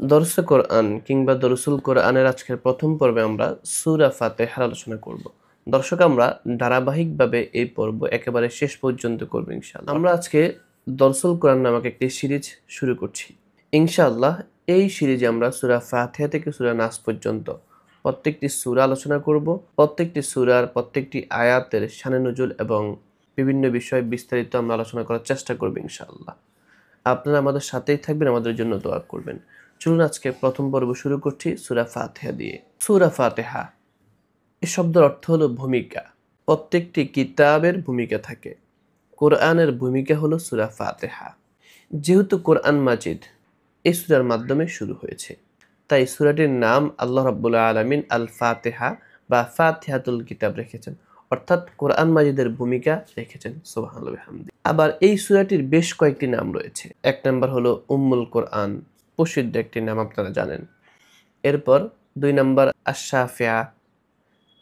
দরসে কোরআন কিংবা দরুসুল কোরআনের আজকের প্রথম পর্বে আমরা সূরা ফাতিহার আলোচনা করব। দর্শক, আমরা ধারাবাহিকভাবে এই পর্ব একেবারে শেষ পর্যন্ত করব ইনশাআল্লাহ। আমরা আজকে দরসুল কোরআন নামক একটি সিরিজ শুরু করছি ইনশাআল্লাহ। এই সিরিজে আমরা সূরা ফাতিহা থেকে সূরা নাস পর্যন্ত প্রত্যেকটি সূরা আলোচনা করব। প্রত্যেকটি সূরার প্রত্যেকটি আয়াতের শানে নুজুল এবং বিভিন্ন বিষয় বিস্তারিত আমরা আলোচনা করার চেষ্টা করব ইনশাআল্লাহ। আপনারা আমাদের সাথেই থাকবেন, আমাদের জন্য দোয়া করবেন। চলুন আজকে প্রথম পর্ব শুরু করছি সূরা ফাতিহা দিয়ে। সূরা ফাতিহা এই শব্দের অর্থ হলো ভূমিকা। প্রত্যেকটি কিতাবের ভূমিকা থাকে, কোরআনের ভূমিকা হলো সূরা ফাতিহা। যেহেতু কোরআন মাজিদ এই সূরার মাধ্যমে শুরু হয়েছে, তাই সূরাটির নাম আল্লাহ রাব্বুল আলামিন আল ফাতিহা বা ফাতিহাতুল কিতাব রেখেছেন, অর্থাৎ কোরআন মাজিদের ভূমিকা রেখেছেন। সুবহানাল্লাহ ওয়া বিহামদিহি। আবার এই সূরাটির বেশ কয়েকটি নাম রয়েছে। এক নাম্বার হলো উম্মুল কোরআন, প্রসিদ্ধ একটি নাম আপনারা জানেন। এরপর 2 নাম্বার আশ-শাফিয়া,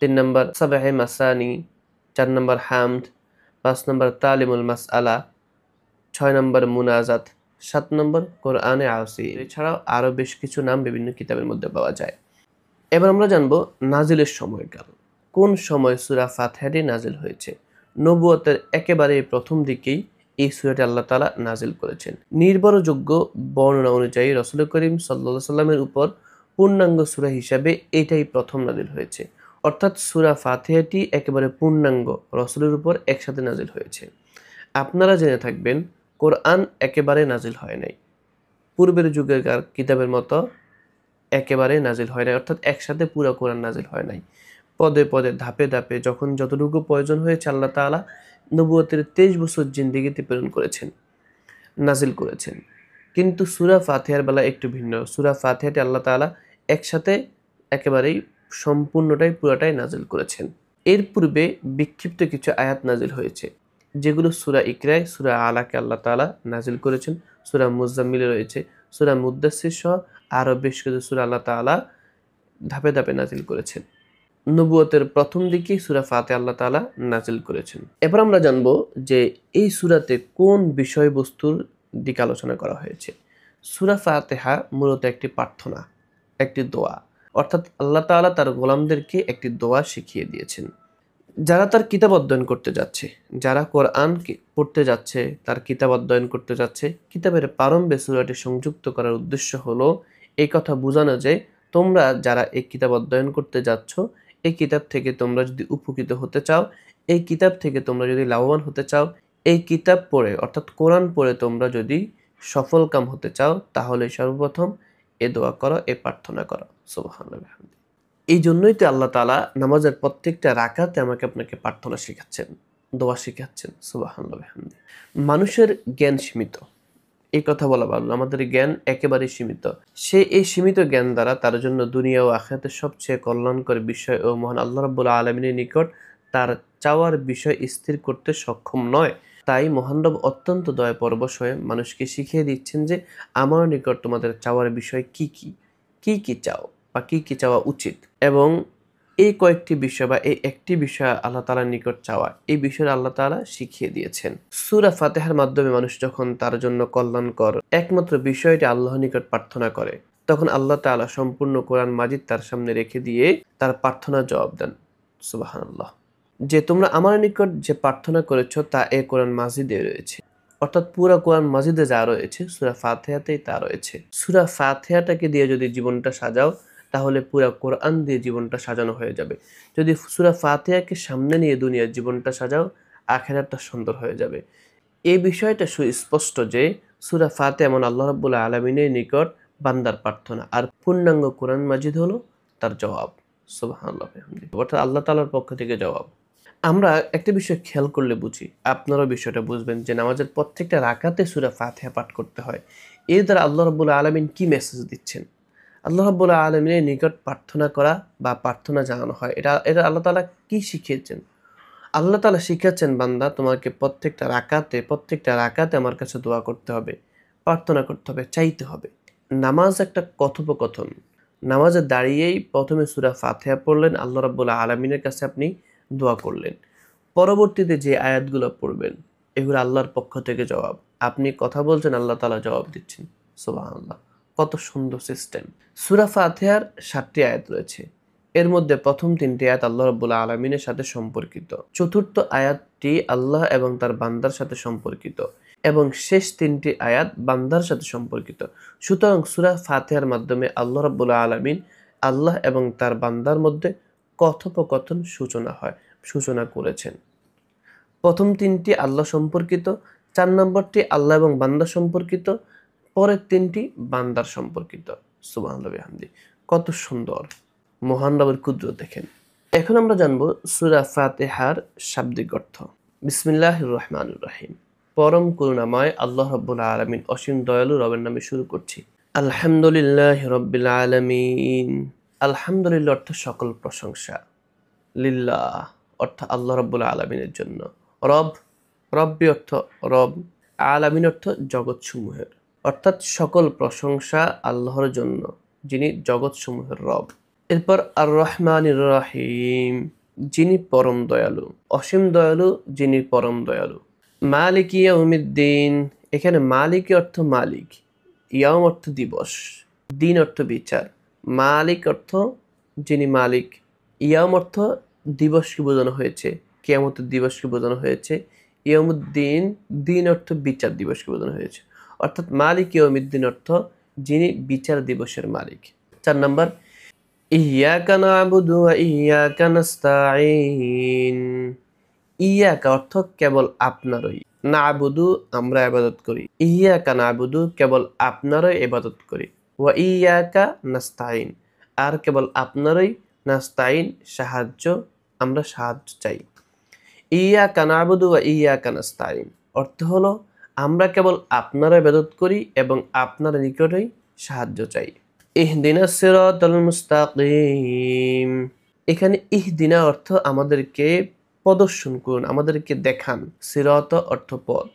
3 নাম্বার সাবহে মাসানি, 4 নাম্বার হামদ, 5 নাম্বার তালিমুল মাসআলা, 6 নাম্বার মুনাজাত, 7 নাম্বার কোরআনে আসি। এছাড়াও আরো বেশ কিছু নাম বিভিন্ন কিতাবের মধ্যে পাওয়া যায়। এবার আমরা জানবো নাজিলের সময়কাল। কোন সময় সূরা ফাতিহাটি নাজিল হয়েছে? নবুয়তের একেবারে প্রথম দিকেই এই সূরাটি আল্লাহ তাআলা নাজিল করেছেন। নির্ভরযোগ্য বর্ণনা অনুযায়ী রাসূল করিম সাল্লাল্লাহু আলাইহি সাল্লামের উপর পূর্ণাঙ্গ সূরা হিসাবে এটাই প্রথম নাজিল হয়েছে, অর্থাৎ সূরা ফাতিহাটি একেবারে পূর্ণাঙ্গ রাসূলের উপর একসাথে নাজিল হয়েছে। আপনারা জেনে থাকবেন, কোরআন একেবারে নাজিল হয় নাই, পূর্বের যুগের কিতাবের মতো একেবারে নাজিল হয় নাই, অর্থাৎ একসাথে পুরো কোরআন নাজিল হয় নাই। পদে পদে ধাপে ধাপে যখন যতটুকু প্রয়োজন হয়েছে আল্লাহ তাআলা নবুয়তের 23 বছর জিন্দেগিতে প্রেরণ করেছেন, নাজিল করেছেন। কিন্তু সূরা ফাতিহার বেলা একটু ভিন্ন। সূরা ফাতিহাটি আল্লাহ তাআলা একসাথে একেবারেই সম্পূর্ণটাই পুরাটাই নাজিল করেছেন। এর পূর্বে বিক্ষিপ্ত কিছু আয়াত নাজিল হয়েছে, যেগুলো সূরা ইকরায়, সূরা আলাকে আল্লাহ তাআলা নাজিল করেছেন। সূরা মুজাম্মিলে রয়েছে, সূরা মুদ্দাসসির সহ আরো বেশ কিছু সূরা আল্লাহ তাআলা ধাপে ধাপে নাজিল করেছেন। নবুয়তের প্রথম দিকেই সূরা ফাতিহা আল্লাহ তাআলা নাজিল করেছেন। এবার আমরা জানবো যে এই সূরাতে কোন বিষয়বস্তুর দিকে আলোচনা করা হয়েছে। সূরা ফাতিহা মূলত একটি প্রার্থনা, একটি দোয়া, অর্থাৎ আল্লাহ তাআলা তার গোলামদেরকে একটি দোয়া শিখিয়ে দিয়েছেন। যারা তার কিতাব অধ্যয়ন করতে যাচ্ছে, যারা কোরআন পড়তে যাচ্ছে, তার কিতাব অধ্যয়ন করতে যাচ্ছে, কিতাবের প্রারম্ভে সূরাটি সংযুক্ত করার উদ্দেশ্য হলো এই কথা বোঝানো যে তোমরা যারা এই কিতাব অধ্যয়ন করতে যাচ্ছ, এই কিতাব থেকে তোমরা যদি উপকৃত হতে চাও, এই কিতাব থেকে তোমরা যদি লাভবান হতে চাও, এই কিতাব পড়ে অর্থাৎ কোরআন পড়ে তোমরা যদি সফলকাম হতে চাও, তাহলে সর্বপ্রথম এ দোয়া করো, এ প্রার্থনা করো। সুবহানাল্লাহ। এই জন্যই তো আল্লাহ তাআলা নামাজের প্রত্যেকটা রাকাতে আমাকে আপনাকে প্রার্থনা শেখাচ্ছেন, দোয়া শেখাচ্ছেন। সুবহানাল্লাহ বিহামদিহি। মানুষের জ্ঞান সীমিত, এই কথা বলা ভালো। আমাদের জ্ঞান একেবারেই সীমিত। সে এই সীমিত জ্ঞান দ্বারা তার জন্য দুনিয়া ও আখিরাতের সবচেয়ে কল্যাণকর বিষয় ও মহান আল্লাহ রাব্বুল আলামিনের নিকট তার চাওয়ার বিষয় স্থির করতে সক্ষম নয়। তাই মহান রব অত্যন্ত দয়াপরবশ হয়ে মানুষকে শিখিয়ে দিচ্ছেন যে আমার নিকট তোমাদের চাওয়ার বিষয় কি কি, কি কি চাও বা কি কি চাওয়া উচিত, এবং এই কয়েকটি বিষয় বা এই একটি বিষয় আল্লাহ তাআলার নিকট চাওয়া, এই বিষয়ে আল্লাহ তাআলা শিখিয়ে দিয়েছেন। সূরা ফাতিহার মাধ্যমে মানুষ যখন তার জন্য কল্যাণকর একমাত্র বিষয়টি আল্লাহর নিকট প্রার্থনা করে, তখন আল্লাহ তাআলা সম্পূর্ণ কোরআন মাজিদ তার সামনে রেখে দিয়ে তার প্রার্থনার জবাব দেন। সুবহানাল্লাহ। যে তোমরা আমার নিকট যে প্রার্থনা করেছো তা এই কোরআন মাজিদে রয়েছে, অর্থাৎ পুরো কোরআন মাজিদে যা রয়েছে সূরা ফাতিহাতেই তা রয়েছে। সূরা ফাতিহাটাকে দিয়ে যদি জীবনটা সাজাও, তাহলে পুরো কোরআন দিয়ে জীবনটা সাজানো হয়ে যাবে। যদি সূরা ফাতিহাকে সামনে নিয়ে দুনিয়ার জীবনটা সাজাও, আখিরাতটা সুন্দর হয়ে যাবে। এই বিষয়টা সুস্পষ্ট যে সূরা ফাতিহা এমন আল্লাহ রাব্বুল আলামিনের নিকট বান্দার প্রার্থনা, আর পূর্ণাঙ্গ কোরআন মাজিদ হলো তার জবাব। সুবহানাল্লাহ বিহামদিহি। অর্থাৎ আল্লাহ তাআলার পক্ষ থেকে জবাব। আমরা একটা বিষয় খেয়াল করলে বুঝি, আপনারাও বিষয়টা বুঝবেন যে নামাজের প্রত্যেকটা রাকাতে সূরা ফাতিহা পাঠ করতে হয়। এর দ্বারা আল্লাহ রাব্বুল আলামিন কি মেসেজ দিচ্ছেন? আল্লাহ রাব্বুল আলামিনের নিকট প্রার্থনা করা বা প্রার্থনা জানানো হয়, এটা আল্লাহ তাআলা কি শিখিয়েছেন? আল্লাহ তাআলা শিখাচ্ছেন, বান্দা তোমাকে প্রত্যেকটা রাকাতে আমার কাছে দোয়া করতে হবে, প্রার্থনা করতে হবে, চাইতে হবে। নামাজ একটা কথোপকথন। নামাজে দাঁড়িয়েই প্রথমে সূরা ফাতিহা পড়লেন, আল্লাহ রাব্বুল আলামিনের কাছে আপনি দোয়া করলেন। পরবর্তীতে যে আয়াতগুলো পড়বেন, এগুলো আল্লাহর পক্ষ থেকে জবাব। আপনি কথা বলছেন, আল্লাহ তাআলা জবাব দিচ্ছেন। সুবহানাল্লাহ। কত সুন্দর সিস্টেম। সূরা ফাতিহার 7টি আয়াত রয়েছে। এর মধ্যে প্রথম 3টি আয়াত আল্লাহ রাব্বুল আলামিনের সাথে সম্পর্কিত, চতুর্থ আয়াতটি আল্লাহ এবং তার বান্দার সাথে সম্পর্কিত এবং শেষ 3টি আয়াত বান্দার সাথে সম্পর্কিত। সুতরাং সূরা ফাতিহার মাধ্যমে আল্লাহ রাব্বুল আলামিন আল্লাহ এবং তার বান্দার মধ্যে কথোপকথন সূচনা করেছেন। প্রথম 3টি আল্লাহ সম্পর্কিত, 4 নম্বরটি আল্লাহ এবং বান্দা সম্পর্কিত, পরের 3টি বান্দার সম্পর্কিত। সুবহানাল্লাহ বিহামদি। কত সুন্দর, মহান রবের কুদরত দেখেন। এখন আমরা জানবো সূরা ফাতিহার শাব্দিক অর্থ। বিসমিল্লাহির রহমানির রহিম। পরম করুণাময় আল্লাহ রাব্বুল আলামিন অসীম দয়ালু রবের নামে শুরু করছি। আলহামদুলিল্লাহি রাব্বিল আলামিন। আলহামদুলিল্লাহ অর্থ সকল প্রশংসা, লিল্লাহ অর্থ আল্লাহ রাব্বুল আলামিনের জন্য, রব্বি অর্থ রব, আলামিন অর্থ জগৎসমূহের, অর্থাৎ সকল প্রশংসা আল্লাহর জন্য যিনি জগৎসমূহের রব। এরপর আর রহমানির রহিম, যিনি পরম দয়ালু, অসীম দয়ালু, যিনি পরম দয়ালু। মালিক ইয়াউমিদ্দিন, এখানে মালিক অর্থ মালিক, ইয়াউম অর্থ দিবস, দিন অর্থ বিচার। মালিক অর্থ যিনি মালিক, ইয়াউম অর্থ দিবসকে বোঝানো হয়েছে, কিয়ামতের দিবসকে বোঝানো হয়েছে। ইয়াউমুদ্দিন, দিন অর্থ বিচার দিবসকে বোঝানো হয়েছে, অর্থাৎ মালিক ইয়াউমিদ্দিন অর্থ যিনি বিচার দিবসের মালিক। 4 নম্বর ইয়্যাকা না'বুদু ওয়া ইয়্যাকা নাস্তাঈন। ইয়্যাকা অর্থ কেবল আপনারই, না'বুদু আমরা ইবাদত করি, ইয়্যাকা না'বুদু কেবল আপনারই ইবাদত করি, ওয়া ইয়্যাকা নাস্তাঈন আর কেবল আপনারই, নাস্তাঈন সাহায্য, আমরা সাহায্য চাই। ইয়্যাকা না'বুদু ওয়া ইয়্যাকা নাস্তাঈন অর্থ হলো আমরা কেবল আপনার ইবাদত করি এবং আপনার নিকটেই সাহায্য চাই। ইহদিনাস সিরাতাল মুস্তাকিম, এখানে ইহদিনা অর্থ আমাদেরকে প্রদর্শন করুন, আমাদেরকে দেখান। সিরাত অর্থ পথ,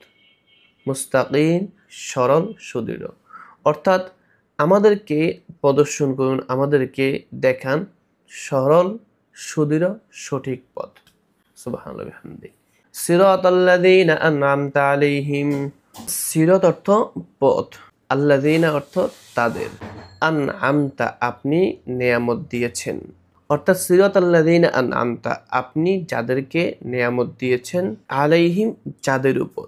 মুস্তাকিম সরল সুদৃঢ়, অর্থাৎ আমাদেরকে প্রদর্শন করুন, আমাদেরকে দেখান সরল সুদৃঢ় সঠিক পথ। সুবহানাল্লাহ বিহামদি। সিরাতাল্লাযীনা আন'আমতা আলাইহিম, সিরাত অর্থ পথ, আল্লাযীনা অর্থ তাদের, আন'আমতা আপনি নেয়ামত দিয়েছেন, অর্থাৎ সিরাতাল্লাযীনা আন'আমতা আপনি যাদেরকে নেয়ামত দিয়েছেন, আলাইহিম যাদের উপর,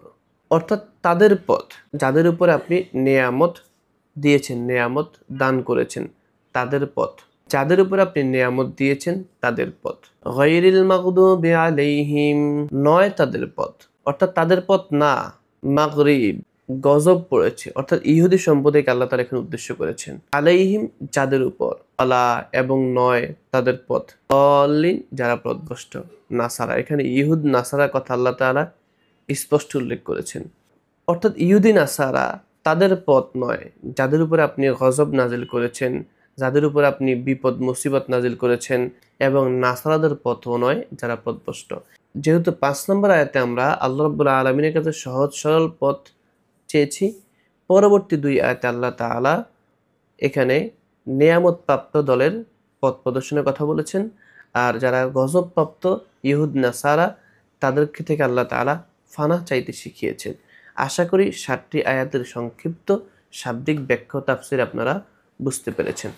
অর্থাৎ তাদের পথ, যাদের উপর আপনি নেয়ামত দিয়েছেন, নেয়ামত দান করেছেন, তাদের পথ, যাদের উপর আপনি নেয়ামত দিয়েছেন তাদের পথ। গায়রিল মাগদুবি আলাইহিম, নয় তাদের পথ, অর্থাৎ তাদের পথ না, মাগরিব গজব পড়েছে, অর্থাৎ ইহুদি সম্প্রদায়কে আল্লাহ তাআলা এখানে উদ্দেশ্য করেছেন। আলাইহিম যাদের উপর, আলা এবং নয় তাদের পথ, দাল্লিন যারা পথভ্রষ্ট, নাসারা, এখানে ইহুদ নাসারার কথা আল্লাহ তাআলা স্পষ্ট উল্লেখ করেছেন, অর্থাৎ ইহুদি নাসারা তাদের পথ নয় যাদের উপরে আপনি গজব নাজিল করেছেন, যাদের উপর আপনি বিপদ মুসিবত নাজিল করেছেন, এবং নাসারাদের পথও নয় যারা পথভ্রষ্ট। যেহেতু 5 নম্বর আয়াতে আমরা আল্লাহ রাব্বুল আলামিনের কাছে সহজ সরল পথ চেয়েছি, পরবর্তী 2 আয়াতে আল্লাহ তাআলা এখানে নেয়ামত প্রাপ্ত দলের পথ প্রদর্শনের কথা বলেছেন, আর যারা গজব প্রাপ্ত ইহুদ নাসারা তাদেরকে থেকে আল্লাহ তাআলা ফানাহ চাইতে শিখিয়েছেন। আশা করি 7টি আয়াতের সংক্ষিপ্ত শাব্দিক ব্যাখ্যা তাফসীর আপনারা বুঝতে পেরেছেন।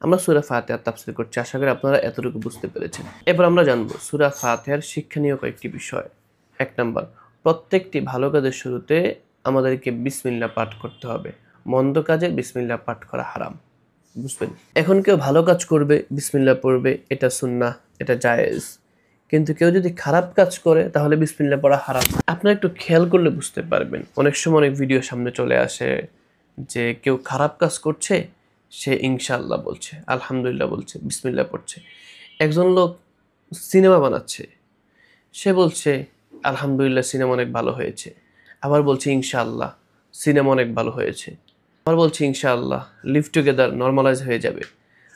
আমরা সূরা ফাতিহার তাফসীর করছি, আশা করি আপনারা এতটুকু বুঝতে পেরেছেন। এবার আমরা জানবো সূরা ফাতিহার শিক্ষণীয় কয়েকটি বিষয়। 1 নম্বর, প্রত্যেকটি ভালো কাজের শুরুতে আমাদেরকে বিসমিল্লাহ পাঠ করতে হবে, মন্দ কাজে বিসমিল্লাহ পাঠ করা হারাম, বুঝবেন। এখন কেউ ভালো কাজ করবে বিসমিল্লাহ পড়বে, এটা সুন্নাহ, এটা জায়েজ, কিন্তু কেউ যদি খারাপ কাজ করে তাহলে বিসমিল্লাহ পড়া হারাম। আপনারা একটু খেয়াল করলে বুঝতে পারবেন, অনেক সময় অনেক ভিডিও সামনে চলে আসে যে কেউ খারাপ কাজ করছে, সে ইনশাআল্লাহ বলছে, আলহামদুলিল্লাহ বলছে, বিসমিল্লাহ পড়ছে। একজন লোক সিনেমা বানাচ্ছে, সে বলছে আলহামদুলিল্লাহ সিনেমা অনেক ভালো হয়েছে, আবার বলছে ইনশাআল্লাহ সিনেমা অনেক ভালো হয়েছে, আবার বলছে ইনশাআল্লাহ লিভ টুগেদার নর্মালাইজ হয়ে যাবে,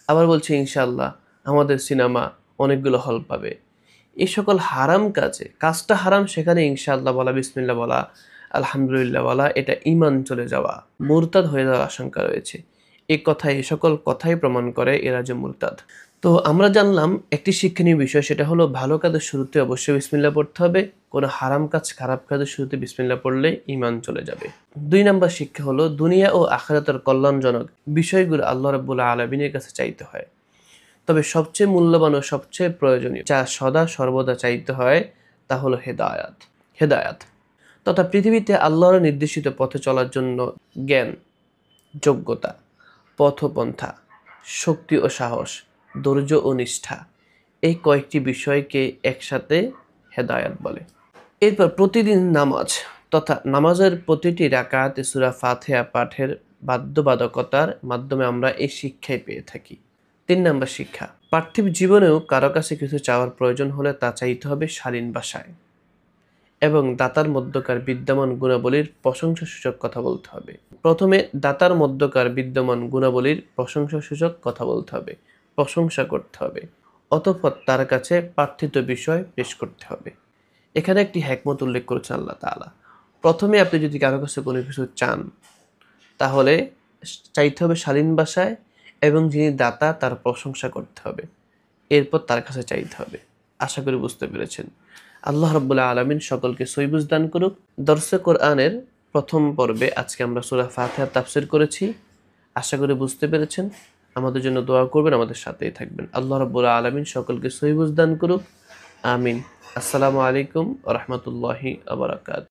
আবার বলছে ইনশাআল্লাহ আমাদের সিনেমা অনেকগুলো হল পাবে। এই সকল হারাম কাজে, কাজটা হারাম, সেখানে ইনশাআল্লাহ বলা, বিসমিল্লাহ বলা, আলহামদুলিল্লাহ বলা, এটা ঈমান চলে যাওয়া, মুরতাদ হয়ে যাওয়ার আশঙ্কা রয়েছে। এই সকল কথাই প্রমাণ করে এরা যে মুরতাদ। তো আমরা জানলাম একটি শিক্ষণীয় বিষয়, সেটা হলো ভালো কাজের শুরুতে অবশ্যই বিসমিল্লাহ পড়তে হবে। কোনো হারাম কাজ, খারাপ কাজের শুরুতে বিসমিল্লাহ পড়লে ঈমান চলে যাবে। 2 নাম্বার শিক্ষা হলো দুনিয়া ও আখিরাতের কল্যাণজনক বিষয়গুলো আল্লাহ রাব্বুল আলামিনের কাছে চাইতে হয়। তবে সবচেয়ে মূল্যবান ও সবচেয়ে প্রয়োজনীয় যা সদা সর্বদা চাইতে হয় তা হলো হেদায়াত তথা পৃথিবীতে আল্লাহর নির্দেশিত পথে চলার জন্য জ্ঞান, যোগ্যতা, পথপন্থা, শক্তি ও সাহস, ধৈর্য ও নিষ্ঠা, এই কয়েকটি বিষয়কে একসাথে হেদায়াত বলে। এরপর প্রতিদিন নামাজ তথা নামাজের প্রতিটি রাকাতে সূরা ফাতিহা পাঠের বাধ্যবাধকতার মাধ্যমে আমরা এই শিক্ষাই পেয়ে থাকি। 3 নাম্বার শিক্ষা, পার্থিব জীবনেও কারো কাছে কিছু চাওয়ার প্রয়োজন হলে তা চাইতে হবে শালীন ভাষায় এবং দাতার মধ্যকার বিদ্যমান গুণাবলীর প্রশংসাসূচক কথা বলতে হবে। প্রথমে দাতার মধ্যকার বিদ্যমান গুণাবলীর প্রশংসাসূচক কথা বলতে হবে, প্রশংসা করতে হবে, অতঃপর তার কাছে প্রার্থিত বিষয় পেশ করতে হবে। এখানে একটি হিকমত উল্লেখ করেছেন আল্লাহ তাআলা। প্রথমে আপনি যদি কারো কাছে কোনো কিছু চান, তাহলে চাইতে হবে শালীন ভাষায় এবং যিনি দাতা তার প্রশংসা করতে হবে, এরপর তার কাছে চাইতে হবে। আশা করি বুঝতে পেরেছেন। আল্লাহ রাব্বুল আলামিন সকলকে সহি বুঝ দান করুক। দরসে কোরআনের প্রথম পর্বে আজকে আমরা সূরা ফাতিহার তাফসীর করেছি। আশা করি বুঝতে পেরেছেন। আমাদের জন্য দোয়া করবেন, আমাদের সাথেই থাকবেন। আল্লাহ রাব্বুল আলামিন সকলকে সহি বুঝ দান করুক। আমিন। আসসালামু আলাইকুম ওয়া রাহমাতুল্লাহি ওয়া বারাকাতুহু।